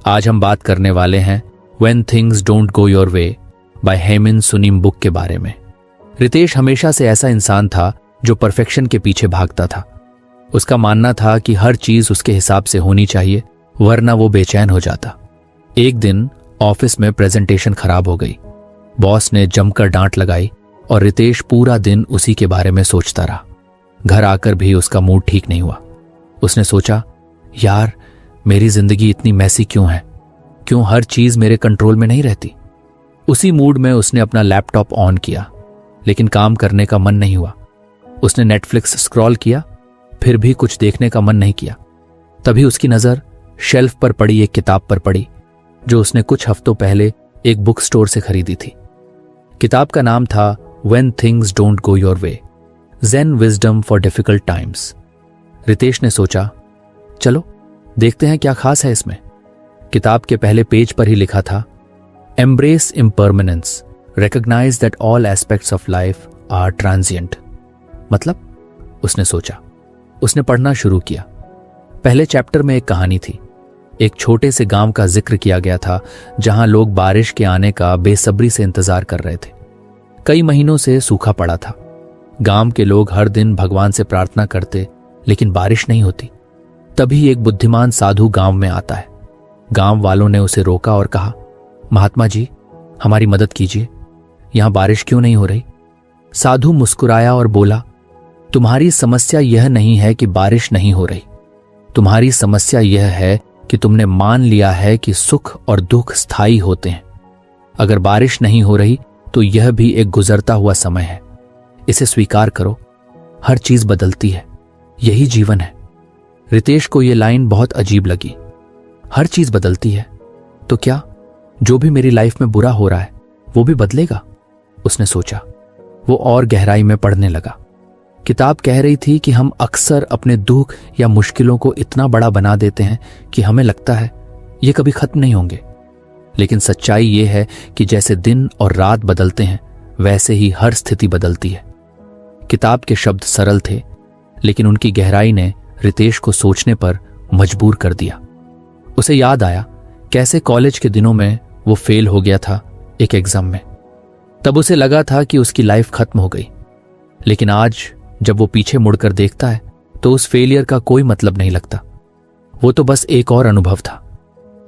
आज हम बात करने वाले हैं when things don't go your way by Haemin Sunim book के बारे में। रितेश हमेशा से ऐसा इंसान था जो परफेक्शन के पीछे भागता था। उसका मानना था कि हर चीज उसके हिसाब से होनी चाहिए, वरना वो बेचैन हो जाता। एक दिन ऑफिस में प्रेजेंटेशन खराब हो गई। बॉस ने जमकर डांट लगाई और रितेश पूरा दिन उसी के बारे में सोचता रहा। घर आकर भी उसका मूड ठीक नहीं हुआ। उसने सोचा, यार मेरी जिंदगी इतनी मैसी क्यों है? क्यों हर चीज मेरे कंट्रोल में नहीं रहती? उसी मूड में उसने अपना लैपटॉप ऑन किया, लेकिन काम करने का मन नहीं हुआ। उसने नेटफ्लिक्स स्क्रॉल किया, फिर भी कुछ देखने का मन नहीं किया। तभी उसकी नजर शेल्फ पर पड़ी एक किताब पर पड़ी जो उसने कुछ हफ्तों पहले एक बुक स्टोर से खरीदी थी। किताब का नाम था when things don't go your way, Zen wisdom for difficult times. Ritesh ने सोचा, चलो देखते हैं क्या खास है इसमें। किताब के पहले पेज पर ही लिखा था, embrace impermanence, recognise that all aspects of life are transient. मतलब, उसने सोचा। उसने पढ़ना शुरू किया। पहले चैप्टर में एक कहानी थी। एक छोटे से गांव का जिक्र किया गया था जहां लोग बारिश के आने का बेसब्री से इंतजार कर रहे थे। कई महीनों से सूखा पड़ा था। गांव के लोग हर दिन भगवान से प्रार्थना करते, लेकिन बारिश नहीं होती। तभी एक बुद्धिमान साधु गांव में आता है। गांव वालों ने उसे रोका और कहा, महात्मा जी हमारी मदद कीजिए, यहां बारिश क्यों नहीं हो रही? साधु मुस्कुराया और बोला, तुम्हारी समस्या यह नहीं है कि बारिश नहीं हो रही। तुम्हारी समस्या यह है कि तुमने मान लिया है कि सुख और दुख स्थायी होते हैं। अगर बारिश नहीं हो रही तो यह भी एक गुजरता हुआ समय है। इसे स्वीकार करो। हर चीज बदलती है, यही जीवन है। रितेश को यह लाइन बहुत अजीब लगी। हर चीज बदलती है तो क्या जो भी मेरी लाइफ में बुरा हो रहा है वो भी बदलेगा? उसने सोचा। वो और गहराई में पढ़ने लगा। किताब कह रही थी कि हम अक्सर अपने दुख या मुश्किलों को इतना बड़ा बना देते हैं कि हमें लगता है ये कभी खत्म नहीं होंगे। लेकिन सच्चाई ये है कि जैसे दिन और रात बदलते हैं वैसे ही हर स्थिति बदलती है। किताब के शब्द सरल थे, लेकिन उनकी गहराई ने रितेश को सोचने पर मजबूर कर दिया। उसे याद आया कैसे कॉलेज के दिनों में वो फेल हो गया था एक एग्जाम में। तब उसे लगा था कि उसकी लाइफ खत्म हो गई। लेकिन आज जब वो पीछे मुड़कर देखता है तो उस फेलियर का कोई मतलब नहीं लगता। वो तो बस एक और अनुभव था।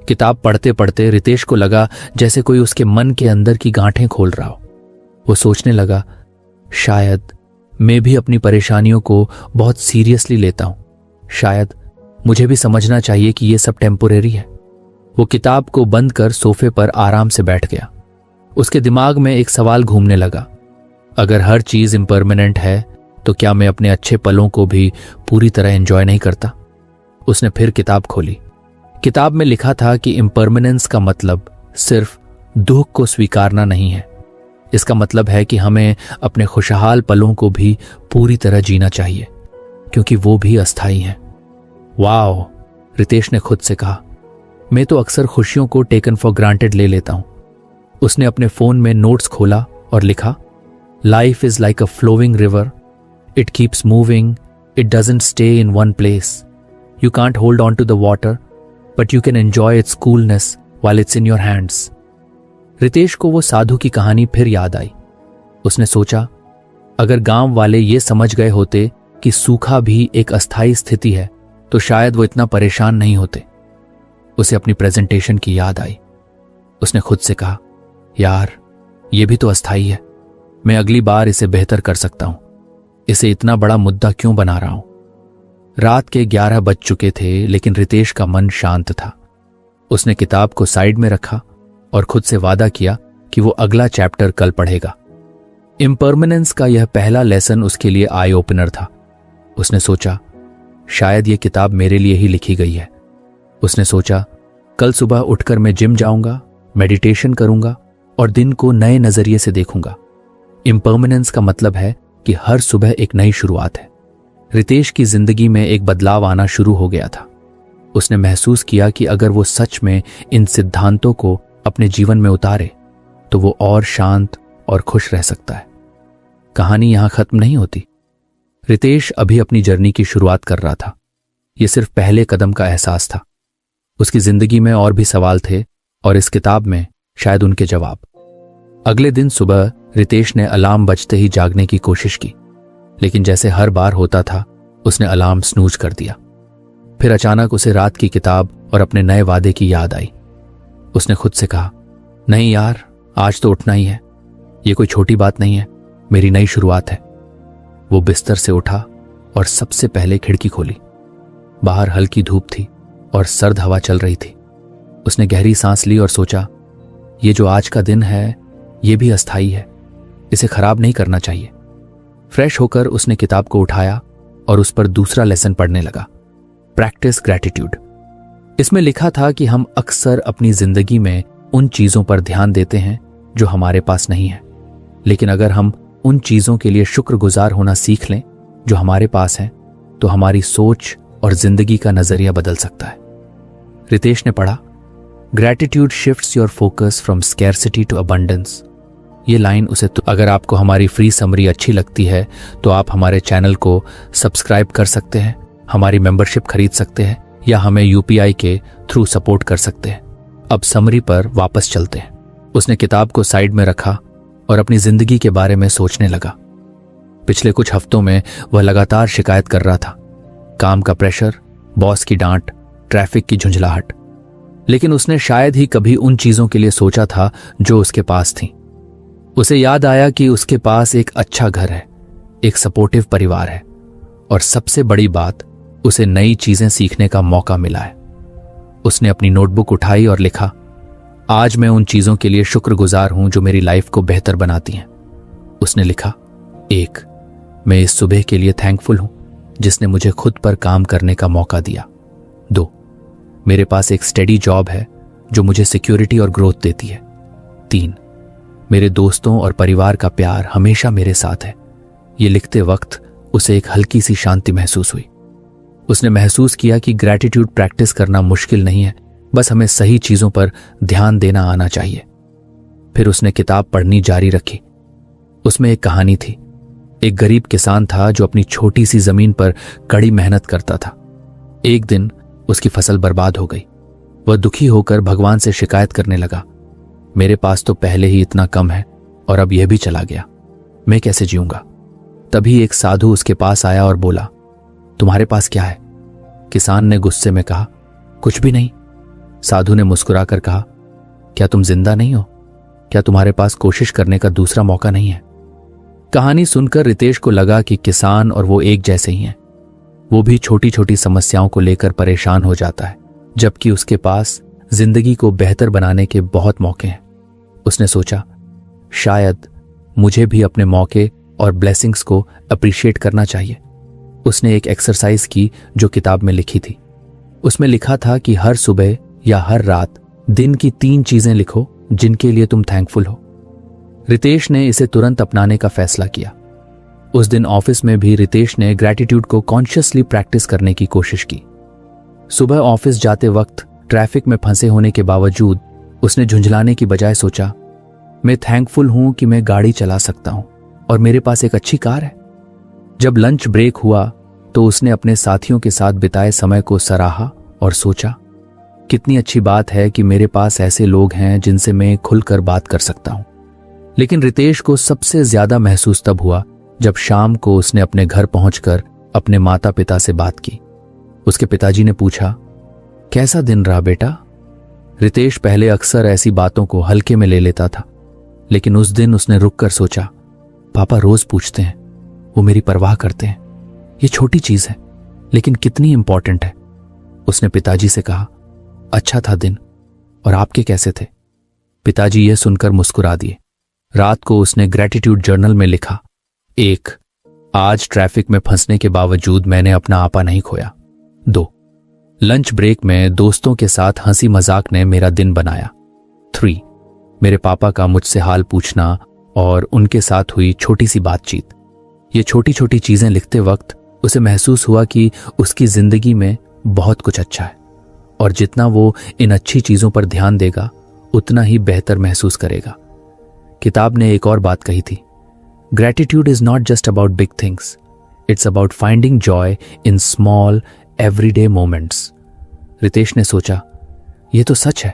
किताब पढ़ते पढ़ते रितेश को लगा जैसे कोई उसके मन के अंदर की गांठें खोल रहा हो। वो सोचने लगा, शायद मैं भी अपनी परेशानियों को बहुत सीरियसली लेता हूं। शायद मुझे भी समझना चाहिए कि ये सब टेम्पोरेरी है। वो किताब को बंद कर सोफे पर आराम से बैठ गया। उसके दिमाग में एक सवाल घूमने लगा, अगर हर चीज इम्परमानेंट है तो क्या मैं अपने अच्छे पलों को भी पूरी तरह एंजॉय नहीं करता? उसने फिर किताब खोली। किताब में लिखा था कि इम्परमानेंस का मतलब सिर्फ दुख को स्वीकारना नहीं है। इसका मतलब है कि हमें अपने खुशहाल पलों को भी पूरी तरह जीना चाहिए, क्योंकि वो भी अस्थायी हैं। वाओ, रितेश ने खुद से कहा। मैं तो अक्सर खुशियों को टेकन फॉर ग्रांटेड ले लेता हूं। उसने अपने फोन में नोट्स खोला और लिखा, life is like a flowing river, it keeps moving, it doesn't stay in one place, you can't hold on to the water but you can enjoy its coolness while it's in your hands. Ritesh को वो साधु की कहानी फिर याद आई। उसने सोचा, अगर गांव वाले ये समझ गए होते कि सूखा भी एक अस्थायी स्थिति है तो शायद वो इतना परेशान नहीं होते। उसे अपनी प्रेजेंटेशन की याद आई। उसने खुद से कहा, यार ये भी तो अस्थायी है, मैं अगली बार इसे बेहतर कर सकता हूं। इसे इतना बड़ा मुद्दा क्यों बना रहा हूं? रात के 11 बज चुके थे, लेकिन रितेश का मन शांत था। उसने किताब को साइड में रखा और खुद से वादा किया कि वो अगला चैप्टर कल पढ़ेगा। इम्परमानेंस का यह पहला लेसन उसके लिए आई ओपनर था। उसने सोचा, शायद ये किताब मेरे लिए ही लिखी गई है। उसने सोचा, कल सुबह उठकर मैं जिम जाऊंगा, मेडिटेशन करूंगा और दिन को नए नजरिए से देखूंगा। इम्परमानेंस का मतलब है कि हर सुबह एक नई शुरुआत है। रितेश की जिंदगी में एक बदलाव आना शुरू हो गया था। उसने महसूस किया कि अगर वो सच में इन सिद्धांतों को अपने जीवन में उतारे तो वो और शांत और खुश रह सकता है। कहानी यहां खत्म नहीं होती। रितेश अभी अपनी जर्नी की शुरुआत कर रहा था। यह सिर्फ पहले कदम का एहसास था। उसकी जिंदगी में और भी सवाल थे और इस किताब में शायद उनके जवाब। अगले दिन सुबह रितेश ने अलार्म बजते ही जागने की कोशिश की, लेकिन जैसे हर बार होता था उसने अलार्म स्नूज कर दिया। फिर अचानक उसे रात की किताब और अपने नए वादे की याद आई। उसने खुद से कहा, नहीं यार, आज तो उठना ही है, ये कोई छोटी बात नहीं है, मेरी नई शुरुआत है। वो बिस्तर से उठा और सबसे पहले खिड़की खोली। बाहर हल्की धूप थी और सर्द हवा चल रही थी। उसने गहरी सांस ली और सोचा, ये जो आज का दिन है ये भी अस्थाई है, इसे खराब नहीं करना चाहिए। फ्रेश होकर उसने किताब को उठाया और उस पर दूसरा लेसन पढ़ने लगा, प्रैक्टिस ग्रैटिट्यूड। इसमें लिखा था कि हम अक्सर अपनी जिंदगी में उन चीजों पर ध्यान देते हैं जो हमारे पास नहीं है, लेकिन अगर हम उन चीजों के लिए शुक्रगुजार होना सीख लें जो हमारे पास हैं, तो हमारी सोच और जिंदगी का नजरिया बदल सकता है। रितेश ने पढ़ा, gratitude shifts your focus from scarcity to abundance. ये लाइन उसे अगर आपको हमारी फ्री समरी अच्छी लगती है तो आप हमारे चैनल को सब्सक्राइब कर सकते हैं, हमारी मेंबरशिप खरीद सकते हैं या हमें यूपीआई के थ्रू सपोर्ट कर सकते हैं। अब समरी पर वापस चलते हैं। उसने किताब को साइड में रखा और अपनी जिंदगी के बारे में सोचने लगा। पिछले कुछ हफ्तों में वह लगातार शिकायत कर रहा था, काम का प्रेशर, बॉस की डांट, ट्रैफिक की झुंझलाहट, लेकिन उसने शायद ही कभी उन चीजों के लिए सोचा था जो उसके पास थी। उसे याद आया कि उसके पास एक अच्छा घर है, एक सपोर्टिव परिवार है और सबसे बड़ी बात, उसे नई चीजें सीखने का मौका मिला है। उसने अपनी नोटबुक उठाई और लिखा, आज मैं उन चीजों के लिए शुक्रगुजार हूं जो मेरी लाइफ को बेहतर बनाती हैं। उसने लिखा, 1, मैं इस सुबह के लिए थैंकफुल हूं जिसने मुझे खुद पर काम करने का मौका दिया। 2, मेरे पास एक स्टेडी जॉब है जो मुझे सिक्योरिटी और ग्रोथ देती है। 3, मेरे दोस्तों और परिवार का प्यार हमेशा मेरे साथ है। ये लिखते वक्त उसे एक हल्की सी शांति महसूस हुई। उसने महसूस किया कि ग्रैटिट्यूड प्रैक्टिस करना मुश्किल नहीं है, बस हमें सही चीजों पर ध्यान देना आना चाहिए। फिर उसने किताब पढ़नी जारी रखी। उसमें एक कहानी थी। एक गरीब किसान था जो अपनी छोटी सी जमीन पर कड़ी मेहनत करता था। एक दिन उसकी फसल बर्बाद हो गई। वह दुखी होकर भगवान से शिकायत करने लगा, मेरे पास तो पहले ही इतना कम है और अब यह भी चला गया, मैं कैसे जीऊंगा। तभी एक साधु उसके पास आया और बोला, तुम्हारे पास क्या है? किसान ने गुस्से में कहा, कुछ भी नहीं। साधु ने मुस्कुराकर कहा, क्या तुम जिंदा नहीं हो? क्या तुम्हारे पास कोशिश करने का दूसरा मौका नहीं है? कहानी सुनकर रितेश को लगा कि किसान और वो एक जैसे ही हैं। वो भी छोटी छोटी समस्याओं को लेकर परेशान हो जाता है, जबकि उसके पास जिंदगी को बेहतर बनाने के बहुत मौके हैं। उसने सोचा, शायद मुझे भी अपने मौके और ब्लेसिंग्स को अप्रिशिएट करना चाहिए। उसने एक एक्सरसाइज की जो किताब में लिखी थी। उसमें लिखा था कि हर सुबह या हर रात दिन की 3 चीजें लिखो जिनके लिए तुम थैंकफुल हो। रितेश ने इसे तुरंत अपनाने का फैसला किया। उस दिन ऑफिस में भी रितेश ने ग्रैटिट्यूड को कॉन्शियसली प्रैक्टिस करने की कोशिश की। सुबह ऑफिस जाते वक्त ट्रैफिक में फंसे होने के बावजूद उसने झुंझलाने की बजाय सोचा, मैं थैंकफुल हूं कि मैं गाड़ी चला सकता हूं और मेरे पास एक अच्छी कार है। जब लंच ब्रेक हुआ तो उसने अपने साथियों के साथ बिताए समय को सराहा और सोचा, कितनी अच्छी बात है कि मेरे पास ऐसे लोग हैं जिनसे मैं खुलकर बात कर सकता हूं। लेकिन रितेश को सबसे ज्यादा महसूस तब हुआ जब शाम को उसने अपने घर पहुंचकर अपने माता पिता से बात की। उसके पिताजी ने पूछा, कैसा दिन रहा बेटा? रितेश पहले अक्सर ऐसी बातों को हल्के में ले लेता था, लेकिन उस दिन उसने रुककर सोचा, पापा रोज पूछते हैं, वो मेरी परवाह करते हैं। ये छोटी चीज है लेकिन कितनी इंपॉर्टेंट है। उसने पिताजी से कहा, अच्छा था दिन, और आपके कैसे थे? पिताजी यह सुनकर मुस्कुरा दिए। रात को उसने ग्रैटिट्यूड जर्नल में लिखा, 1, आज ट्रैफिक में फंसने के बावजूद मैंने अपना आपा नहीं खोया। 2, लंच ब्रेक में दोस्तों के साथ हंसी मजाक ने मेरा दिन बनाया। 3, मेरे पापा का मुझसे हाल पूछना और उनके साथ हुई छोटी सी बातचीत। ये छोटी छोटी चीजें लिखते वक्त उसे महसूस हुआ कि उसकी जिंदगी में बहुत कुछ अच्छा है और जितना वो इन अच्छी चीजों पर ध्यान देगा उतना ही बेहतर महसूस करेगा। किताब ने एक और बात कही थी, gratitude is not just about big things, it's about finding joy in small everyday moments. Ritesh ने सोचा, ये तो सच है।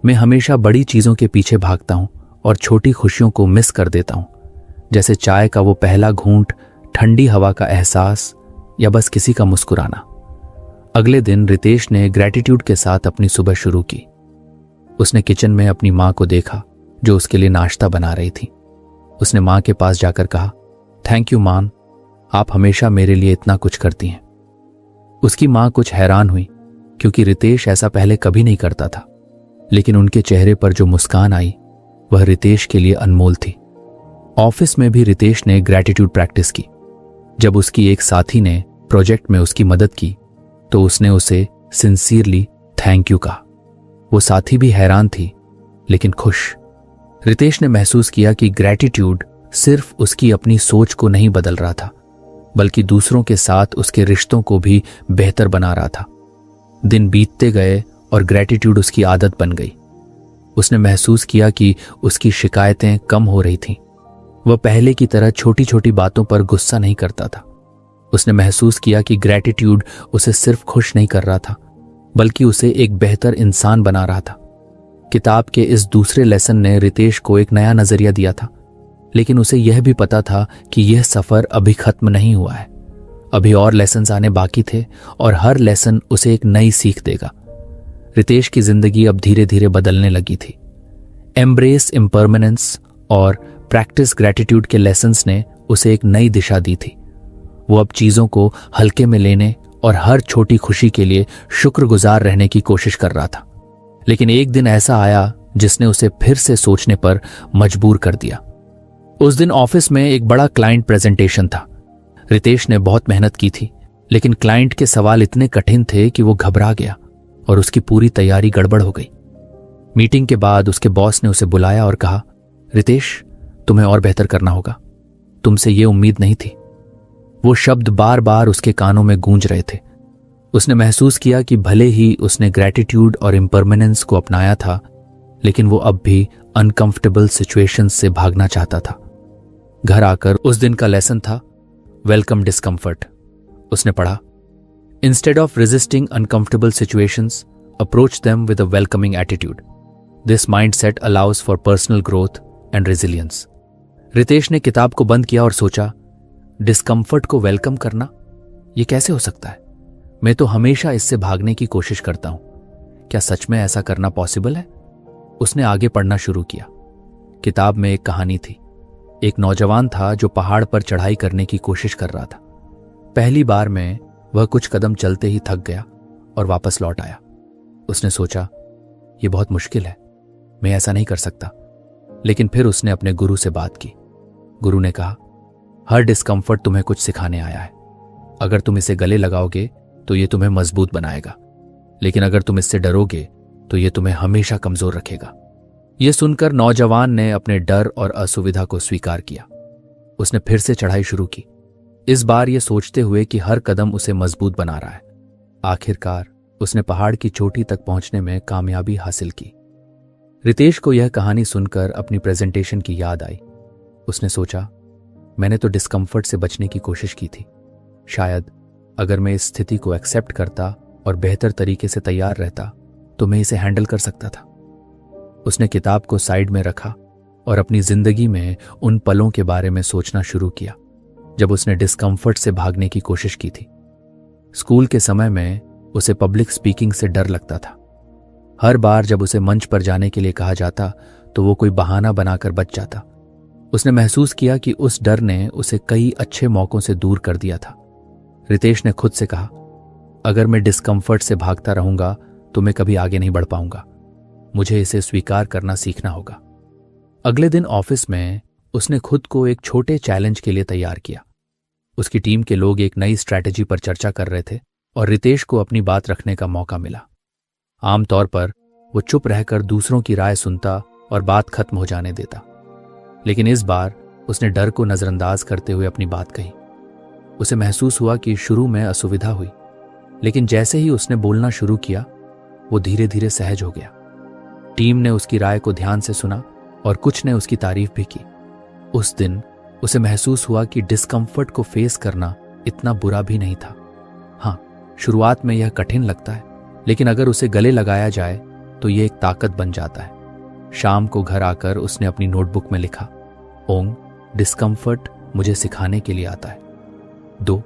मैं हमेशा बड़ी चीजों के पीछे भागता हूं और छोटी खुशियों को मिस कर देता हूं, जैसे चाय का वो पहला घूंट, ठंडी हवा का एहसास या बस किसी का मुस्कुराना। अगले दिन रितेश ने ग्रैटिट्यूड के साथ अपनी सुबह शुरू की। उसने किचन में अपनी मां को देखा जो उसके लिए नाश्ता बना रही थी। उसने मां के पास जाकर कहा, थैंक यू मां, आप हमेशा मेरे लिए इतना कुछ करती हैं। उसकी मां कुछ हैरान हुई क्योंकि रितेश ऐसा पहले कभी नहीं करता था, लेकिन उनके चेहरे पर जो मुस्कान आई वह रितेश के लिए अनमोल थी। ऑफिस में भी रितेश ने ग्रैटिट्यूड प्रैक्टिस की। जब उसकी एक साथी ने प्रोजेक्ट में उसकी मदद की तो उसने उसे सिंसियरली थैंक यू कहा। वो साथी भी हैरान थी लेकिन खुश। रितेश ने महसूस किया कि ग्रैटिट्यूड सिर्फ उसकी अपनी सोच को नहीं बदल रहा था, बल्कि दूसरों के साथ उसके रिश्तों को भी बेहतर बना रहा था। दिन बीतते गए और ग्रैटिट्यूड उसकी आदत बन गई। उसने महसूस किया कि उसकी शिकायतें कम हो रही थीं। वह पहले की तरह छोटी छोटी बातों पर गुस्सा नहीं करता था। उसने महसूस किया कि ग्रैटिट्यूड उसे सिर्फ खुश नहीं कर रहा था, बल्कि उसे एक बेहतर इंसान बना रहा था। किताब के इस दूसरे लेसन ने रितेश को एक नया नजरिया दिया था, लेकिन उसे यह भी पता था कि यह सफर अभी खत्म नहीं हुआ है। अभी और लेसन्स आने बाकी थे और हर लेसन उसे एक नई सीख देगा। रितेश की जिंदगी अब धीरे धीरे बदलने लगी थी। एम्ब्रेस इम्परमानेंस और प्रैक्टिस ग्रैटिट्यूड के लेसन्स ने उसे एक नई दिशा दी थी। वो अब चीजों को हल्के में लेने और हर छोटी खुशी के लिए शुक्रगुजार रहने की कोशिश कर रहा था। लेकिन एक दिन ऐसा आया जिसने उसे फिर से सोचने पर मजबूर कर दिया। उस दिन ऑफिस में एक बड़ा क्लाइंट प्रेजेंटेशन था। रितेश ने बहुत मेहनत की थी, लेकिन क्लाइंट के सवाल इतने कठिन थे कि वो घबरा गया और उसकी पूरी तैयारी गड़बड़ हो गई। मीटिंग के बाद उसके बॉस ने उसे बुलाया और कहा, रितेश, तुम्हें और बेहतर करना होगा। तुमसे ये उम्मीद नहीं थी। वो शब्द बार बार उसके कानों में गूंज रहे थे। उसने महसूस किया कि भले ही उसने ग्रैटिट्यूड और इम्परमानेंस को अपनाया था, लेकिन वो अब भी अनकंफर्टेबल सिचुएशंस से भागना चाहता था। घर आकर उस दिन का लेसन था वेलकम डिस्कम्फर्ट। उसने पढ़ा, instead of resisting uncomfortable situations, approach them with a welcoming attitude. This mindset allows for personal growth and resilience. Ritesh ने किताब को बंद किया और सोचा, डिस्कम्फर्ट को वेलकम करना, यह कैसे हो सकता है? मैं तो हमेशा इससे भागने की कोशिश करता हूं। क्या सच में ऐसा करना पॉसिबल है? उसने आगे पढ़ना शुरू किया। किताब में एक कहानी थी। एक नौजवान था जो पहाड़ पर चढ़ाई करने की कोशिश कर रहा था। पहली बार में वह कुछ कदम चलते ही थक गया और वापस लौट आया। उसने सोचा, यह बहुत मुश्किल है, मैं ऐसा नहीं कर सकता। लेकिन फिर उसने अपने गुरु से बात की। गुरु ने कहा, हर डिस्कम्फर्ट तुम्हें कुछ सिखाने आया है। अगर तुम इसे गले लगाओगे तो ये तुम्हें मजबूत बनाएगा, लेकिन अगर तुम इससे डरोगे तो ये तुम्हें हमेशा कमजोर रखेगा। यह सुनकर नौजवान ने अपने डर और असुविधा को स्वीकार किया। उसने फिर से चढ़ाई शुरू की, इस बार यह सोचते हुए कि हर कदम उसे मजबूत बना रहा है। आखिरकार उसने पहाड़ की चोटी तक पहुंचने में कामयाबी हासिल की। रितेश को यह कहानी सुनकर अपनी प्रेजेंटेशन की याद आई। उसने सोचा, मैंने तो डिस्कम्फर्ट से बचने की कोशिश की थी। शायद अगर मैं इस स्थिति को एक्सेप्ट करता और बेहतर तरीके से तैयार रहता तो मैं इसे हैंडल कर सकता था। उसने किताब को साइड में रखा और अपनी जिंदगी में उन पलों के बारे में सोचना शुरू किया जब उसने डिस्कम्फर्ट से भागने की कोशिश की थी। स्कूल के समय में उसे पब्लिक स्पीकिंग से डर लगता था। हर बार जब उसे मंच पर जाने के लिए कहा जाता तो वो कोई बहाना बनाकर बच जाता। उसने महसूस किया कि उस डर ने उसे कई अच्छे मौकों से दूर कर दिया था। रितेश ने खुद से कहा, अगर मैं डिस्कम्फर्ट से भागता रहूंगा तो मैं कभी आगे नहीं बढ़ पाऊंगा। मुझे इसे स्वीकार करना सीखना होगा। अगले दिन ऑफिस में उसने खुद को एक छोटे चैलेंज के लिए तैयार किया। उसकी टीम के लोग एक नई स्ट्रैटेजी पर चर्चा कर रहे थे और रितेश को अपनी बात रखने का मौका मिला। आमतौर पर वो चुप रहकर दूसरों की राय सुनता और बात खत्म हो जाने देता, लेकिन इस बार उसने डर को नजरअंदाज करते हुए अपनी बात कही। उसे महसूस हुआ कि शुरू में असुविधा हुई, लेकिन जैसे ही उसने बोलना शुरू किया वो धीरे धीरे सहज हो गया। टीम ने उसकी राय को ध्यान से सुना और कुछ ने उसकी तारीफ भी की। उस दिन उसे महसूस हुआ कि डिस्कम्फर्ट को फेस करना इतना बुरा भी नहीं था। हाँ, शुरुआत में यह कठिन लगता है, लेकिन अगर उसे गले लगाया जाए तो ये एक ताकत बन जाता है। शाम को घर आकर उसने अपनी नोटबुक में लिखा, ओंग, डिस्कम्फर्ट मुझे सिखाने के लिए आता है। 2,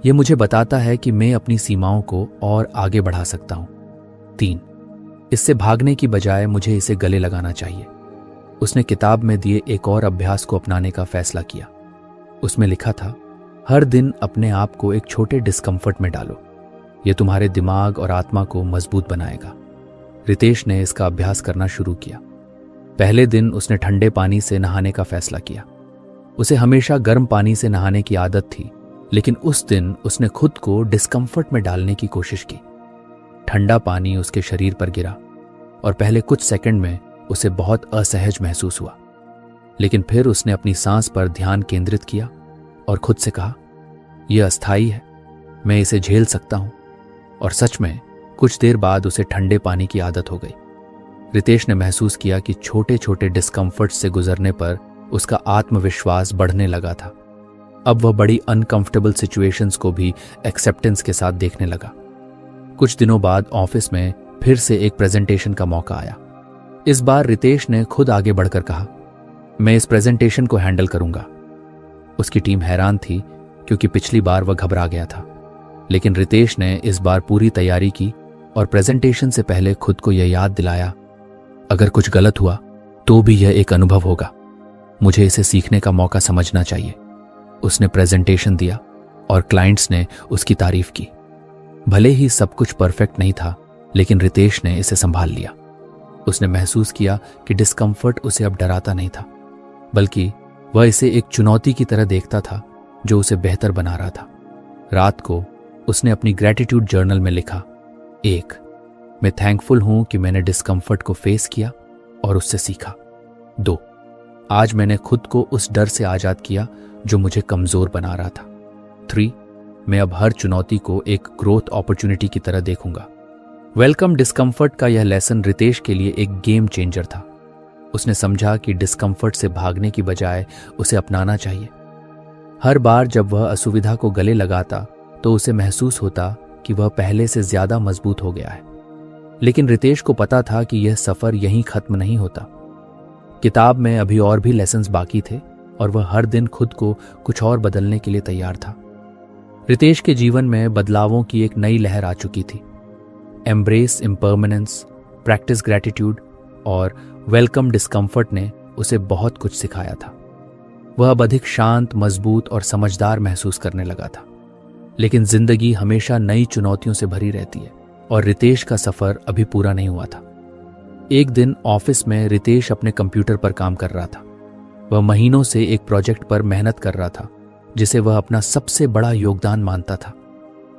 ये मुझे बताता है कि मैं अपनी सीमाओं को और आगे बढ़ा सकता हूं। 3, इससे भागने की बजाय मुझे इसे गले लगाना चाहिए। उसने किताब में दिए एक और अभ्यास को अपनाने का फैसला किया। उसमें लिखा था, हर दिन अपने आप को एक छोटे डिस्कम्फर्ट में डालो, यह तुम्हारे दिमाग और आत्मा को मजबूत बनाएगा। रितेश ने इसका अभ्यास करना शुरू किया। पहले दिन उसने ठंडे पानी से नहाने का फैसला किया। उसे हमेशा गर्म पानी से नहाने की आदत थी, लेकिन उस दिन उसने खुद को डिस्कम्फर्ट में डालने की कोशिश की। ठंडा पानी उसके शरीर पर गिरा और पहले कुछ सेकंड में उसे बहुत असहज महसूस हुआ, लेकिन फिर उसने अपनी सांस पर ध्यान केंद्रित किया और खुद से कहा, यह अस्थायी है, मैं इसे झेल सकता हूं। और सच में कुछ देर बाद उसे ठंडे पानी की आदत हो गई। रितेश ने महसूस किया कि छोटे छोटे डिस्कम्फर्ट से गुजरने पर उसका आत्मविश्वास बढ़ने लगा था। अब वह बड़ी अनकंफर्टेबल सिचुएशंस को भी एक्सेप्टेंस के साथ देखने लगा। कुछ दिनों बाद ऑफिस में फिर से एक प्रेजेंटेशन का मौका आया। इस बार रितेश ने खुद आगे बढ़कर कहा, मैं इस प्रेजेंटेशन को हैंडल करूंगा। उसकी टीम हैरान थी क्योंकि पिछली बार वह घबरा गया था, लेकिन रितेश ने इस बार पूरी तैयारी की और प्रेजेंटेशन से पहले खुद को यह याद दिलाया, अगर कुछ गलत हुआ तो भी यह एक अनुभव होगा, मुझे इसे सीखने का मौका समझना चाहिए। उसने प्रेजेंटेशन दिया और क्लाइंट्स ने उसकी तारीफ की। भले ही सब कुछ परफेक्ट नहीं था, लेकिन रितेश ने इसे संभाल लिया। उसने महसूस किया कि डिस्कम्फर्ट उसे अब डराता नहीं था, बल्कि वह इसे एक चुनौती की तरह देखता था जो उसे बेहतर बना रहा था। रात को उसने अपनी ग्रैटिट्यूड जर्नल में लिखा, 1, मैं थैंकफुल हूं कि मैंने डिस्कम्फर्ट को फेस किया और उससे सीखा। 2, आज मैंने खुद को उस डर से आजाद किया जो मुझे कमजोर बना रहा था। 3, मैं अब हर चुनौती को एक ग्रोथ अपॉर्चुनिटी की तरह देखूंगा। वेलकम डिस्कम्फर्ट का यह लेसन रितेश के लिए एक गेम चेंजर था। उसने समझा कि डिस्कम्फर्ट से भागने की बजाय उसे अपनाना चाहिए। हर बार जब वह असुविधा को गले लगाता तो उसे महसूस होता कि वह पहले से ज्यादा मजबूत हो गया है। लेकिन रितेश को पता था कि यह सफर यहीं खत्म नहीं होता। किताब में अभी और भी लेसन्स बाकी थे और वह हर दिन खुद को कुछ और बदलने के लिए तैयार था। रितेश के जीवन में बदलावों की एक नई लहर आ चुकी थी। एम्ब्रेस इम्परमानेंस, प्रैक्टिस ग्रैटिट्यूड और वेलकम डिस्कम्फर्ट ने उसे बहुत कुछ सिखाया था। वह अब अधिक शांत, मजबूत और समझदार महसूस करने लगा था। लेकिन जिंदगी हमेशा नई चुनौतियों से भरी रहती है और रितेश का सफर अभी पूरा नहीं हुआ था। एक दिन ऑफिस में रितेश अपने कंप्यूटर पर काम कर रहा था। वह महीनों से एक प्रोजेक्ट पर मेहनत कर रहा था जिसे वह अपना सबसे बड़ा योगदान मानता था।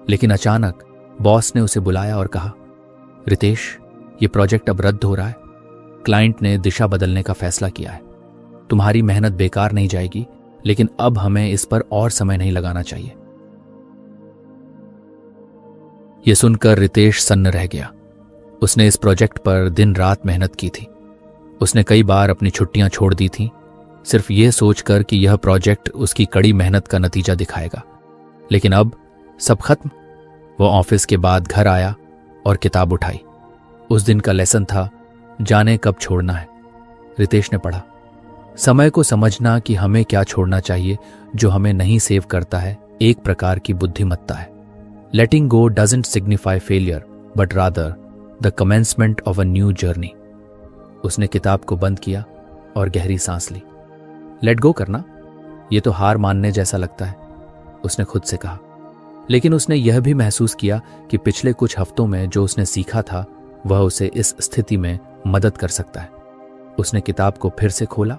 लेकिन अचानक बॉस ने उसे बुलाया और कहा, रितेश, ये प्रोजेक्ट अब रद्द हो रहा है। क्लाइंट ने दिशा बदलने का फैसला किया है। तुम्हारी मेहनत बेकार नहीं जाएगी, लेकिन अब हमें इस पर और समय नहीं लगाना चाहिए। यह सुनकर रितेश सन्न रह गया। उसने इस प्रोजेक्ट पर दिन रात मेहनत की थी। उसने कई बार अपनी छुट्टियां छोड़ दी थीं, सिर्फ यह सोचकर कि यह प्रोजेक्ट उसकी कड़ी मेहनत का नतीजा दिखाएगा। लेकिन अब सब खत्म। वो ऑफिस के बाद घर आया और किताब उठाई। उस दिन का लेसन था, जाने कब छोड़ना है। रितेश ने पढ़ा, समय को समझना कि हमें क्या छोड़ना चाहिए जो हमें नहीं सेव करता है एक प्रकार की बुद्धिमत्ता है। Letting go doesn't signify failure but rather the commencement of a new journey. उसने किताब को बंद किया और गहरी सांस ली। लेट गो करना, यह तो हार मानने जैसा लगता है, उसने खुद से कहा। लेकिन उसने यह भी महसूस किया कि पिछले कुछ हफ्तों में जो उसने सीखा था वह उसे इस स्थिति में मदद कर सकता है। उसने किताब को फिर से खोला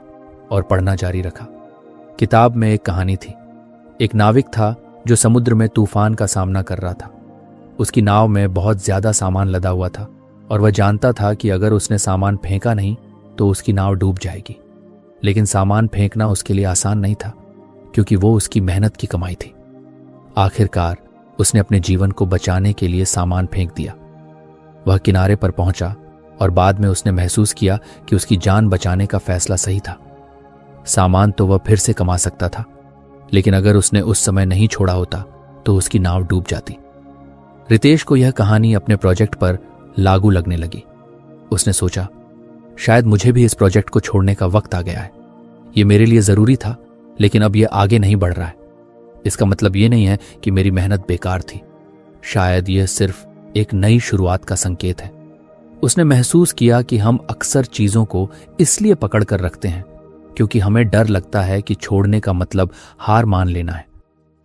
और पढ़ना जारी रखा। किताब में एक कहानी थी। एक नाविक था जो समुद्र में तूफान का सामना कर रहा था। उसकी नाव में बहुत ज्यादा सामान लदा हुआ था और वह जानता था कि अगर उसने सामान फेंका नहीं तो उसकी नाव डूब जाएगी। लेकिन सामान फेंकना उसके लिए आसान नहीं था, क्योंकि वो उसकी मेहनत की कमाई थी। आखिरकार उसने अपने जीवन को बचाने के लिए सामान फेंक दिया। वह किनारे पर पहुंचा और बाद में उसने महसूस किया कि उसकी जान बचाने का फैसला सही था। सामान तो वह फिर से कमा सकता था, लेकिन अगर उसने उस समय नहीं छोड़ा होता तो उसकी नाव डूब जाती। रितेश को यह कहानी अपने प्रोजेक्ट पर लागू लगने लगी। उसने सोचा, शायद मुझे भी इस प्रोजेक्ट को छोड़ने का वक्त आ गया है। ये मेरे लिए जरूरी था, लेकिन अब ये आगे नहीं बढ़ रहा है। इसका मतलब ये नहीं है कि मेरी मेहनत बेकार थी। शायद यह सिर्फ एक नई शुरुआत का संकेत है। उसने महसूस किया कि हम अक्सर चीजों को इसलिए पकड़ कर रखते हैं क्योंकि हमें डर लगता है कि छोड़ने का मतलब हार मान लेना है,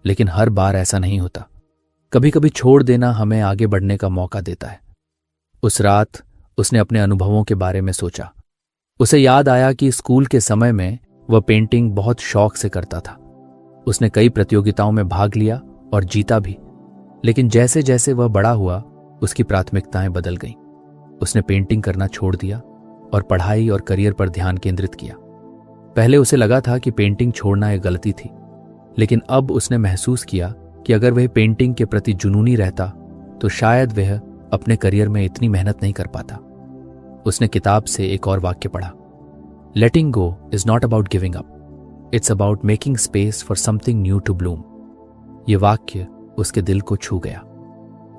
लेकिन हर बार ऐसा नहीं होता। कभी कभी छोड़ देना हमें आगे बढ़ने का मौका देता है। उस रात उसने अपने अनुभवों के बारे में सोचा। उसे याद आया कि स्कूल के समय में वह पेंटिंग बहुत शौक से करता था। उसने कई प्रतियोगिताओं में भाग लिया और जीता भी, लेकिन जैसे जैसे वह बड़ा हुआ उसकी प्राथमिकताएं बदल गईं। उसने पेंटिंग करना छोड़ दिया और पढ़ाई और करियर पर ध्यान केंद्रित किया। पहले उसे लगा था कि पेंटिंग छोड़ना एक गलती थी, लेकिन अब उसने महसूस किया कि अगर वह पेंटिंग के प्रति जुनूनी रहता तो शायद वह अपने करियर में इतनी मेहनत नहीं कर पाता। उसने किताब से एक और वाक्य पढ़ा, letting go is not about giving up, it's about making space for something new to bloom. यह वाक्य उसके दिल को छू गया।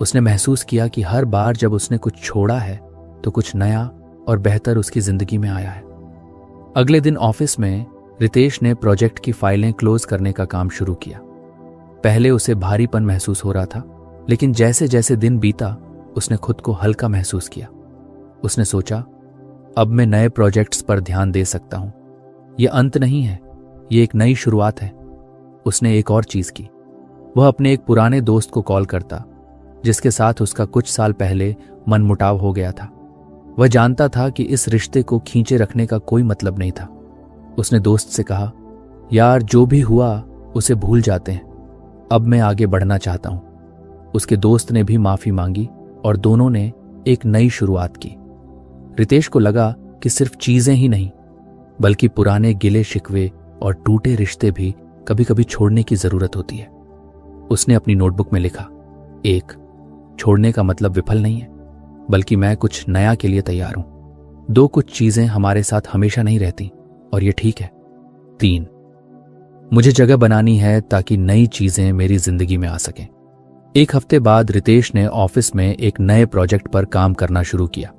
उसने महसूस किया कि हर बार जब उसने कुछ छोड़ा है तो कुछ नया और बेहतर उसकी जिंदगी में आया है। अगले दिन ऑफिस में रितेश ने प्रोजेक्ट की फाइलें क्लोज करने का काम शुरू किया। पहले उसे भारीपन महसूस हो रहा था, लेकिन जैसे जैसे दिन बीता उसने खुद को हल्का महसूस किया। उसने सोचा, अब मैं नए प्रोजेक्ट्स पर ध्यान दे सकता हूं। यह अंत नहीं है, यह एक नई शुरुआत है। उसने एक और चीज की। वह अपने एक पुराने दोस्त को कॉल करता जिसके साथ उसका कुछ साल पहले मनमुटाव हो गया था। वह जानता था कि इस रिश्ते को खींचे रखने का कोई मतलब नहीं था। उसने दोस्त से कहा, यार जो भी हुआ उसे भूल जाते हैं, अब मैं आगे बढ़ना चाहता हूं। उसके दोस्त ने भी माफी मांगी और दोनों ने एक नई शुरुआत की। रितेश को लगा कि सिर्फ चीजें ही नहीं बल्कि पुराने गिले शिकवे और टूटे रिश्ते भी कभी कभी छोड़ने की जरूरत होती है। उसने अपनी नोटबुक में लिखा, 1, छोड़ने का मतलब विफल नहीं है बल्कि मैं कुछ नया के लिए तैयार हूं। 2, कुछ चीजें हमारे साथ हमेशा नहीं रहती और ये ठीक है। 3, मुझे जगह बनानी है ताकि नई चीजें मेरी जिंदगी में आ सकें। 1 हफ्ते बाद रितेश ने ऑफिस में एक नए प्रोजेक्ट पर काम करना शुरू किया।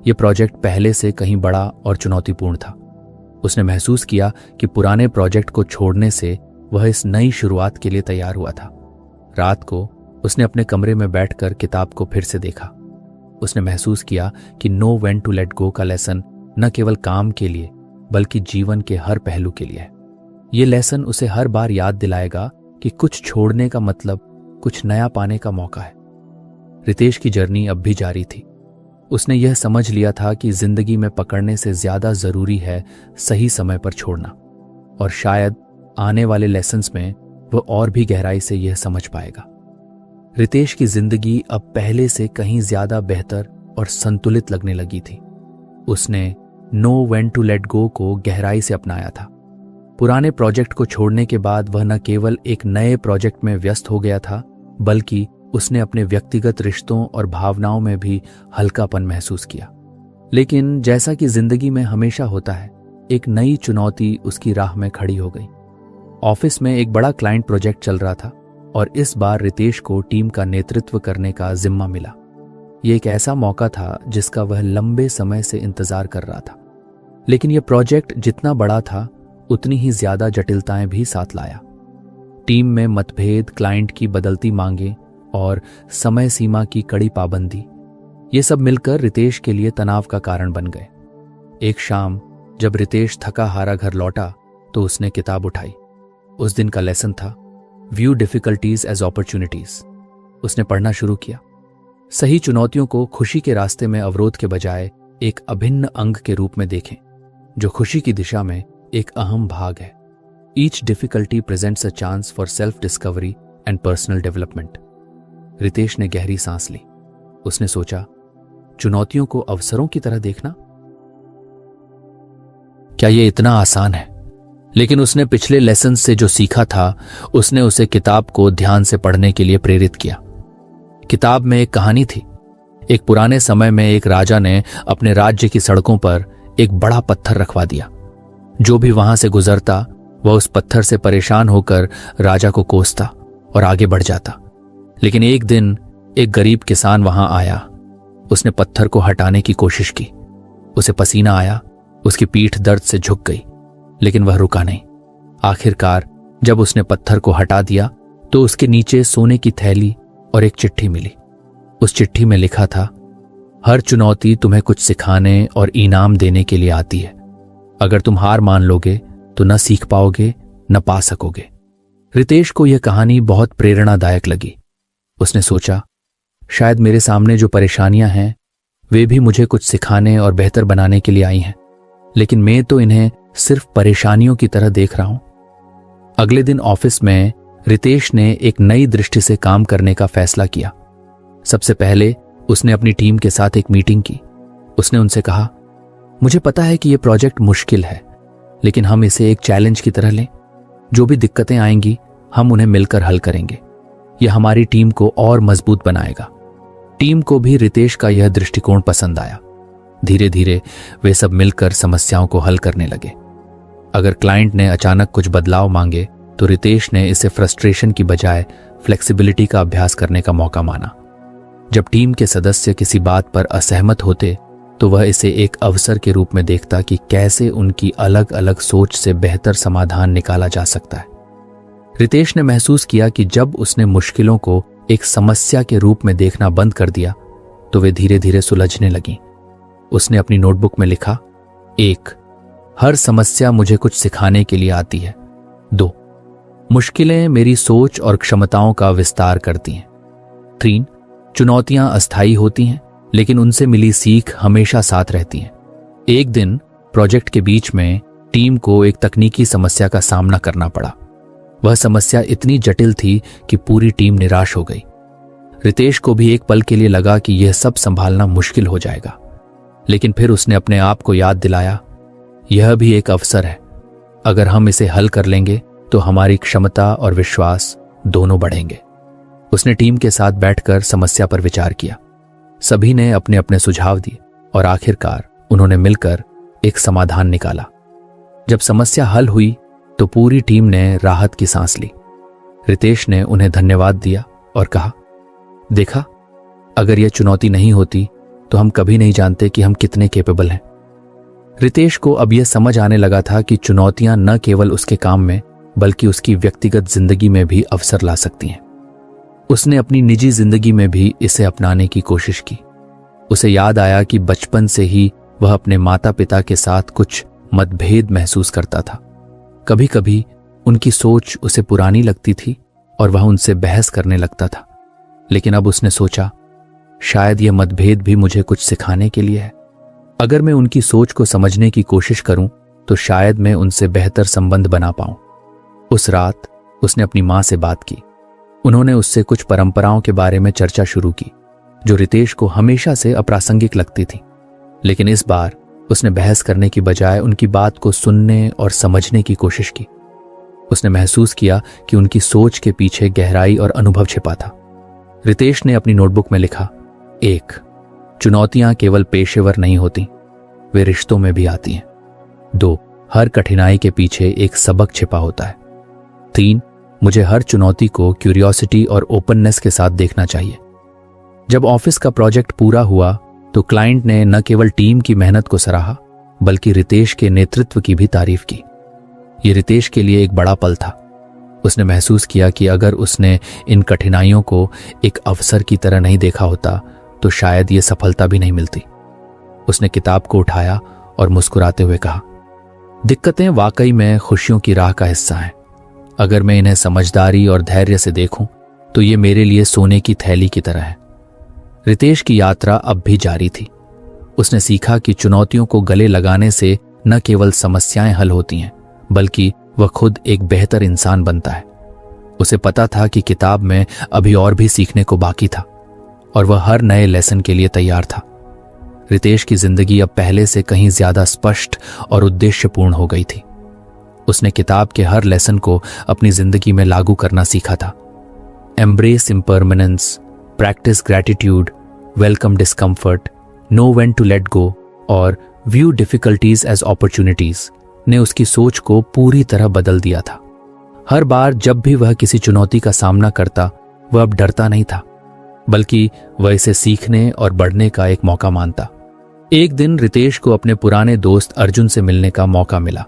यह प्रोजेक्ट पहले से कहीं बड़ा और चुनौतीपूर्ण था। उसने महसूस किया कि पुराने प्रोजेक्ट को छोड़ने से वह इस नई शुरुआत के लिए तैयार हुआ था। रात को उसने अपने कमरे में बैठकर किताब को फिर से देखा। उसने महसूस किया कि know when to let go का लेसन न केवल काम के लिए बल्कि जीवन के हर पहलू के लिए है। ये लेसन उसे हर बार याद दिलाएगा कि कुछ छोड़ने का मतलब कुछ नया पाने का मौका है। रितेश की जर्नी अब भी जारी थी। उसने यह समझ लिया था कि जिंदगी में पकड़ने से ज्यादा जरूरी है सही समय पर छोड़ना, और शायद आने वाले लेसन्स में वह और भी गहराई से यह समझ पाएगा। रितेश की जिंदगी अब पहले से कहीं ज्यादा बेहतर और संतुलित लगने लगी थी। उसने know when to let go को गहराई से अपनाया था। पुराने प्रोजेक्ट को छोड़ने के बाद वह न केवल एक नए प्रोजेक्ट में व्यस्त हो गया था बल्कि उसने अपने व्यक्तिगत रिश्तों और भावनाओं में भी हल्कापन महसूस किया। लेकिन जैसा कि जिंदगी में हमेशा होता है, एक नई चुनौती उसकी राह में खड़ी हो गई। ऑफिस में एक बड़ा क्लाइंट प्रोजेक्ट चल रहा था और इस बार रितेश को टीम का नेतृत्व करने का जिम्मा मिला। यह एक ऐसा मौका था जिसका वह लंबे समय से इंतजार कर रहा था। लेकिन यह प्रोजेक्ट जितना बड़ा था उतनी ही ज्यादा जटिलताएं भी साथ लाया। टीम में मतभेद, क्लाइंट की बदलती मांगें और समय सीमा की कड़ी पाबंदी, ये सब मिलकर रितेश के लिए तनाव का कारण बन गए। एक शाम जब रितेश थका हारा घर लौटा तो उसने किताब उठाई। उस दिन का लेसन था व्यू डिफिकल्टीज एज अपॉर्चुनिटीज। उसने पढ़ना शुरू किया। सही चुनौतियों को खुशी के रास्ते में अवरोध के बजाय एक अभिन्न अंग के रूप में देखें जो खुशी की दिशा में एक अहम भाग है। Each difficulty presents a chance for self discovery and personal development. Ritesh ने गहरी सांस ली। उसने सोचा, चुनौतियों को अवसरों की तरह देखना, क्या यह इतना आसान है? लेकिन उसने पिछले लेसन से जो सीखा था उसने उसे किताब को ध्यान से पढ़ने के लिए प्रेरित किया। किताब में एक कहानी थी। एक पुराने समय में एक राजा ने अपने राज्य की सड़कों पर एक बड़ा पत्थर रखवा दिया। जो भी वहां से गुजरता वह उस पत्थर से परेशान होकर राजा को कोसता और आगे बढ़ जाता। लेकिन एक दिन एक गरीब किसान वहां आया। उसने पत्थर को हटाने की कोशिश की उसे पसीना आया, उसकी पीठ दर्द से झुक गई, लेकिन वह रुका नहीं। आखिरकार जब उसने पत्थर को हटा दिया तो उसके नीचे सोने की थैली और एक चिट्ठी मिली। उस चिट्ठी में लिखा था, हर चुनौती तुम्हें कुछ सिखाने और इनाम देने के लिए आती है। अगर तुम हार मान लोगे तो न सीख पाओगे न पा सकोगे। रितेश को यह कहानी बहुत प्रेरणादायक लगी। उसने सोचा, शायद मेरे सामने जो परेशानियां हैं वे भी मुझे कुछ सिखाने और बेहतर बनाने के लिए आई हैं, लेकिन मैं तो इन्हें सिर्फ परेशानियों की तरह देख रहा हूं। अगले दिन ऑफिस में रितेश ने एक नई दृष्टि से काम करने का फैसला किया। सबसे पहले उसने अपनी टीम के साथ एक मीटिंग की। उसने उनसे कहा, मुझे पता है कि यह प्रोजेक्ट मुश्किल है, लेकिन हम इसे एक चैलेंज की तरह लें। जो भी दिक्कतें आएंगी हम उन्हें मिलकर हल करेंगे। यह हमारी टीम को और मजबूत बनाएगा। टीम को भी रितेश का यह दृष्टिकोण पसंद आया। धीरे धीरे वे सब मिलकर समस्याओं को हल करने लगे। अगर क्लाइंट ने अचानक कुछ बदलाव मांगे तो रितेश ने इसे फ्रस्ट्रेशन की बजाय फ्लेक्सिबिलिटी का अभ्यास करने का मौका माना। जब टीम के सदस्य किसी बात पर असहमत होते तो वह इसे एक अवसर के रूप में देखता कि कैसे उनकी अलग अलग सोच से बेहतर समाधान निकाला जा सकता है। रितेश ने महसूस किया कि जब उसने मुश्किलों को एक समस्या के रूप में देखना बंद कर दिया तो वे धीरे धीरे सुलझने लगीं। उसने अपनी नोटबुक में लिखा, 1. हर समस्या मुझे कुछ सिखाने के लिए आती है। 2. मुश्किलें मेरी सोच और क्षमताओं का विस्तार करती हैं। 3. चुनौतियां अस्थायी होती हैं, लेकिन उनसे मिली सीख हमेशा साथ रहती हैं। एक दिन प्रोजेक्ट के बीच में टीम को एक तकनीकी समस्या का सामना करना पड़ा। वह समस्या इतनी जटिल थी कि पूरी टीम निराश हो गई। रितेश को भी एक पल के लिए लगा कि यह सब संभालना मुश्किल हो जाएगा, लेकिन फिर उसने अपने आप को याद दिलाया, यह भी एक अवसर है। अगर हम इसे हल कर लेंगे तो हमारी क्षमता और विश्वास दोनों बढ़ेंगे। उसने टीम के साथ बैठकर समस्या पर विचार किया। सभी ने अपने अपने सुझाव दिए और आखिरकार उन्होंने मिलकर एक समाधान निकाला। जब समस्या हल हुई तो पूरी टीम ने राहत की सांस ली। रितेश ने उन्हें धन्यवाद दिया और कहा, देखा, अगर यह चुनौती नहीं होती तो हम कभी नहीं जानते कि हम कितने कैपेबल हैं। रितेश को अब यह समझ आने लगा था कि चुनौतियां न केवल उसके काम में बल्कि उसकी व्यक्तिगत जिंदगी में भी अवसर ला सकती हैं। उसने अपनी निजी जिंदगी में भी इसे अपनाने की कोशिश की। उसे याद आया कि बचपन से ही वह अपने माता पिता के साथ कुछ मतभेद महसूस करता था। कभी कभी उनकी सोच उसे पुरानी लगती थी और वह उनसे बहस करने लगता था, लेकिन अब उसने सोचा, शायद यह मतभेद भी मुझे कुछ सिखाने के लिए है। अगर मैं उनकी सोच को समझने की कोशिश करूं तो शायद मैं उनसे बेहतर संबंध बना पाऊं। उस रात उसने अपनी मां से बात की। उन्होंने उससे कुछ परंपराओं के बारे में चर्चा शुरू की जो रितेश को हमेशा से अप्रासंगिक लगती थी, लेकिन इस बार उसने बहस करने की बजाय उनकी बात को सुनने और समझने की कोशिश की। उसने महसूस किया कि उनकी सोच के पीछे गहराई और अनुभव छिपा था। रितेश ने अपनी नोटबुक में लिखा, 1. चुनौतियां केवल पेशेवर नहीं होती, वे रिश्तों में भी आती हैं। 2. हर कठिनाई के पीछे एक सबक छिपा होता है। 3. मुझे हर चुनौती को क्यूरियोसिटी और ओपननेस के साथ देखना चाहिए। जब ऑफिस का प्रोजेक्ट पूरा हुआ तो क्लाइंट ने न केवल टीम की मेहनत को सराहा बल्कि रितेश के नेतृत्व की भी तारीफ की। यह रितेश के लिए एक बड़ा पल था। उसने महसूस किया कि अगर उसने इन कठिनाइयों को एक अवसर की तरह नहीं देखा होता तो शायद ये सफलता भी नहीं मिलती। उसने किताब को उठाया और मुस्कुराते हुए कहा, दिक्कतें वाकई में खुशियों की राह का हिस्सा हैं। अगर मैं इन्हें समझदारी और धैर्य से देखूं तो ये मेरे लिए सोने की थैली की तरह है। रितेश की यात्रा अब भी जारी थी। उसने सीखा कि चुनौतियों को गले लगाने से न केवल समस्याएं हल होती हैं बल्कि वह खुद एक बेहतर इंसान बनता है। उसे पता था कि किताब में अभी और भी सीखने को बाकी था और वह हर नए लेसन के लिए तैयार था। रितेश की जिंदगी अब पहले से कहीं ज्यादा स्पष्ट और उद्देश्यपूर्ण हो गई थी। उसने किताब के हर लेसन को अपनी जिंदगी में लागू करना सीखा था। Embrace impermanence, practise gratitude, welcome discomfort, know when to let go और व्यू डिफिकल्टीज एज अपॉर्चुनिटीज ने उसकी सोच को पूरी तरह बदल दिया था। हर बार जब भी वह किसी चुनौती का सामना करता वह अब डरता नहीं था बल्कि वह इसे सीखने और बढ़ने का एक मौका मानता। एक दिन रितेश को अपने पुराने दोस्त अर्जुन से मिलने का मौका मिला।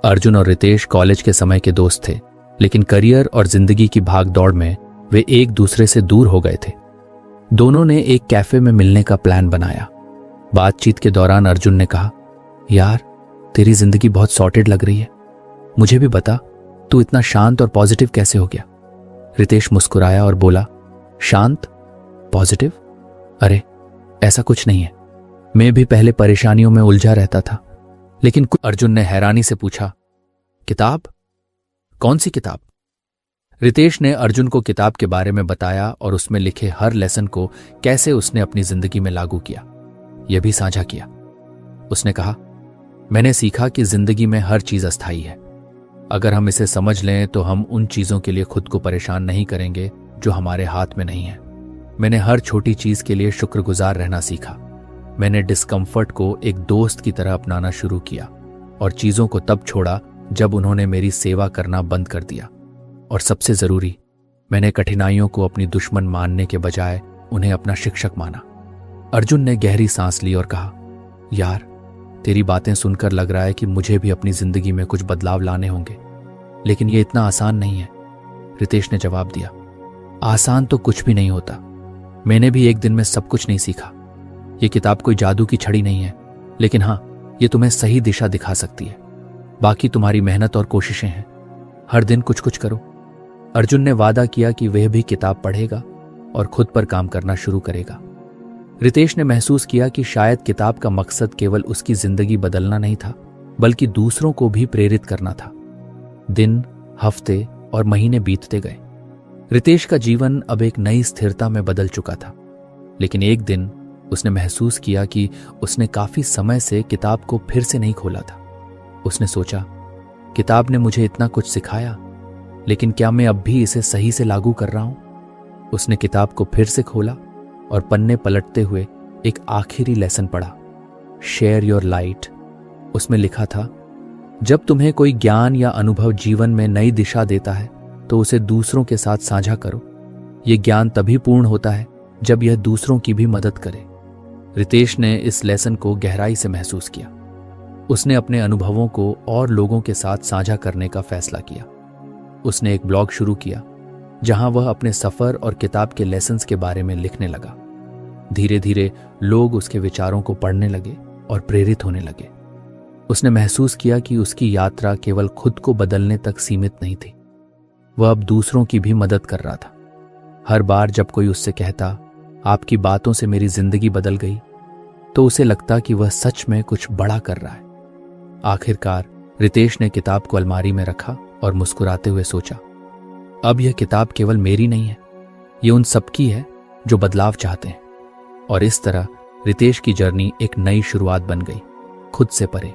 अर्जुन और रितेश कॉलेज के समय के दोस्त थे, लेकिन करियर और जिंदगी की भाग दौड़ में वे एक दूसरे से दूर हो गए थे। दोनों ने एक कैफे में मिलने का प्लान बनाया। बातचीत के दौरान अर्जुन ने कहा, यार तेरी जिंदगी बहुत सॉर्टेड लग रही है, मुझे भी बता तू इतना शांत और पॉजिटिव कैसे हो गया। रितेश मुस्कुराया और बोला, शांत पॉजिटिव? अरे ऐसा कुछ नहीं है, मैं भी पहले परेशानियों में उलझा रहता था, लेकिन अर्जुन ने हैरानी से पूछा, किताब? कौन सी किताब? रितेश ने अर्जुन को किताब के बारे में बताया और उसमें लिखे हर लेसन को कैसे उसने अपनी जिंदगी में लागू किया, यह भी साझा किया। उसने कहा, मैंने सीखा कि जिंदगी में हर चीज अस्थायी है। अगर हम इसे समझ लें तो हम उन चीजों के लिए खुद को परेशान नहीं करेंगे जो हमारे हाथ में नहीं है। मैंने हर छोटी चीज के लिए शुक्रगुजार रहना सीखा। मैंने डिस्कम्फर्ट को एक दोस्त की तरह अपनाना शुरू किया और चीजों को तब छोड़ा जब उन्होंने मेरी सेवा करना बंद कर दिया। और सबसे जरूरी, मैंने कठिनाइयों को अपनी दुश्मन मानने के बजाय उन्हें अपना शिक्षक माना। अर्जुन ने गहरी सांस ली और कहा, यार तेरी बातें सुनकर लग रहा है कि मुझे भी अपनी जिंदगी में कुछ बदलाव लाने होंगे, लेकिन यह इतना आसान नहीं है। रितेश ने जवाब दिया, आसान तो कुछ भी नहीं होता। मैंने भी एक दिन में सब कुछ नहीं सीखा। यह किताब कोई जादू की छड़ी नहीं है, लेकिन हां, यह तुम्हें सही दिशा दिखा सकती है। बाकी तुम्हारी मेहनत और कोशिशें हैं। हर दिन कुछ कुछ करो। अर्जुन ने वादा किया कि वह भी किताब पढ़ेगा और खुद पर काम करना शुरू करेगा। रितेश ने महसूस किया कि शायद किताब का मकसद केवल उसकी जिंदगी बदलना नहीं था, बल्कि दूसरों को भी प्रेरित करना था। दिन, हफ्ते और महीने बीतते गए। रितेश का जीवन अब एक नई स्थिरता में बदल चुका था, लेकिन एक दिन उसने महसूस किया कि उसने काफी समय से किताब को फिर से नहीं खोला था। उसने सोचा, किताब ने मुझे इतना कुछ सिखाया, लेकिन क्या मैं अब भी इसे सही से लागू कर रहा हूं? उसने किताब को फिर से खोला और पन्ने पलटते हुए एक आखिरी लेसन पढ़ा, शेयर योर लाइट। उसमें लिखा था, जब तुम्हें कोई ज्ञान या अनुभव जीवन में नई दिशा देता है तो उसे दूसरों के साथ साझा करो। यह ज्ञान तभी पूर्ण होता है जब यह दूसरों की भी मदद करे। रितेश ने इस लेसन को गहराई से महसूस किया। उसने अपने अनुभवों को और लोगों के साथ साझा करने का फैसला किया। उसने एक ब्लॉग शुरू किया जहां वह अपने सफर और किताब के लेसन्स के बारे में लिखने लगा। धीरे धीरे लोग उसके विचारों को पढ़ने लगे और प्रेरित होने लगे। उसने महसूस किया कि उसकी यात्रा केवल खुद को बदलने तक सीमित नहीं थी, वह अब दूसरों की भी मदद कर रहा था। हर बार जब कोई उससे कहता, आपकी बातों से मेरी जिंदगी बदल गई, तो उसे लगता कि वह सच में कुछ बड़ा कर रहा है। आखिरकार रितेश ने किताब को अलमारी में रखा और मुस्कुराते हुए सोचा, अब यह किताब केवल मेरी नहीं है, ये उन सबकी है जो बदलाव चाहते हैं। और इस तरह रितेश की जर्नी एक नई शुरुआत बन गई, खुद से परे,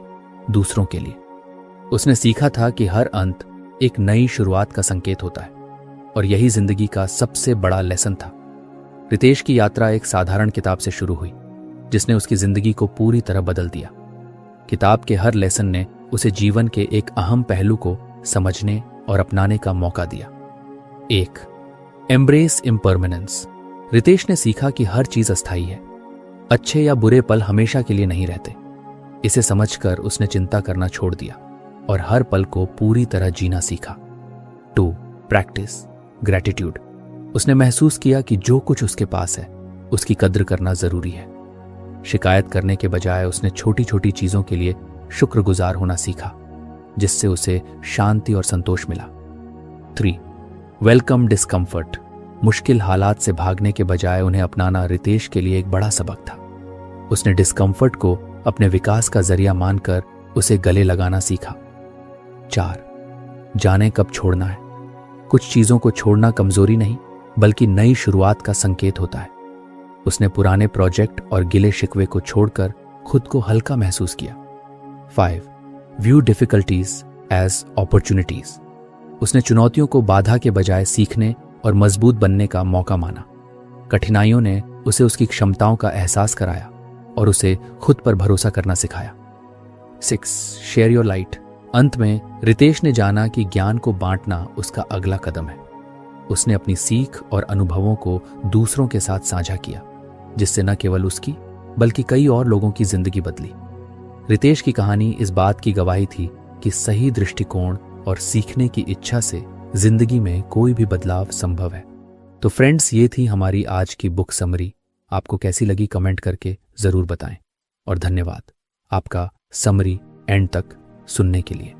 दूसरों के लिए। उसने सीखा था कि हर अंत एक नई शुरुआत का संकेत होता है, और यही जिंदगी का सबसे बड़ा लेसन था। रितेश की यात्रा एक साधारण किताब से शुरू हुई, जिसने उसकी जिंदगी को पूरी तरह बदल दिया। किताब के हर लेसन ने उसे जीवन के एक अहम पहलू को समझने और अपनाने का मौका दिया। 1. Embrace impermanence. रितेश ने सीखा कि हर चीज अस्थायी है। अच्छे या बुरे पल हमेशा के लिए नहीं रहते। इसे समझकर उसने चिंता करना छोड़ दिया और हर पल को पूरी तरह जीना सीखा। 2. Practice gratitude. उसने महसूस किया कि जो कुछ उसके पास है उसकी कद्र करना जरूरी है। शिकायत करने के बजाय उसने छोटी छोटी चीजों के लिए शुक्रगुजार होना सीखा, जिससे उसे शांति और संतोष मिला। 3. Welcome discomfort. मुश्किल हालात से भागने के बजाय उन्हें अपनाना रितेश के लिए एक बड़ा सबक था। उसने डिस्कम्फर्ट को अपने विकास का जरिया मानकर उसे गले लगाना सीखा। 4. जाने कब छोड़ना है। कुछ चीजों को छोड़ना कमजोरी नहीं, बल्कि नई शुरुआत का संकेत होता है। उसने पुराने प्रोजेक्ट और गिले शिकवे को छोड़कर खुद को हल्का महसूस किया। 5. View difficulties as opportunities. उसने चुनौतियों को बाधा के बजाय सीखने और मजबूत बनने का मौका माना। कठिनाइयों ने उसे उसकी क्षमताओं का एहसास कराया और उसे खुद पर भरोसा करना सिखाया। 6. Share your light. अंत में रितेश ने जाना कि ज्ञान को बांटना उसका अगला कदम है। उसने अपनी सीख और अनुभवों को दूसरों के साथ साझा किया, जिससे न केवल उसकी बल्कि कई और लोगों की जिंदगी बदली। रितेश की कहानी इस बात की गवाही थी कि सही दृष्टिकोण और सीखने की इच्छा से जिंदगी में कोई भी बदलाव संभव है। तो फ्रेंड्स, ये थी हमारी आज की बुक समरी। आपको कैसी लगी कमेंट करके जरूर बताएं। और धन्यवाद आपका समरी एंड तक सुनने के लिए।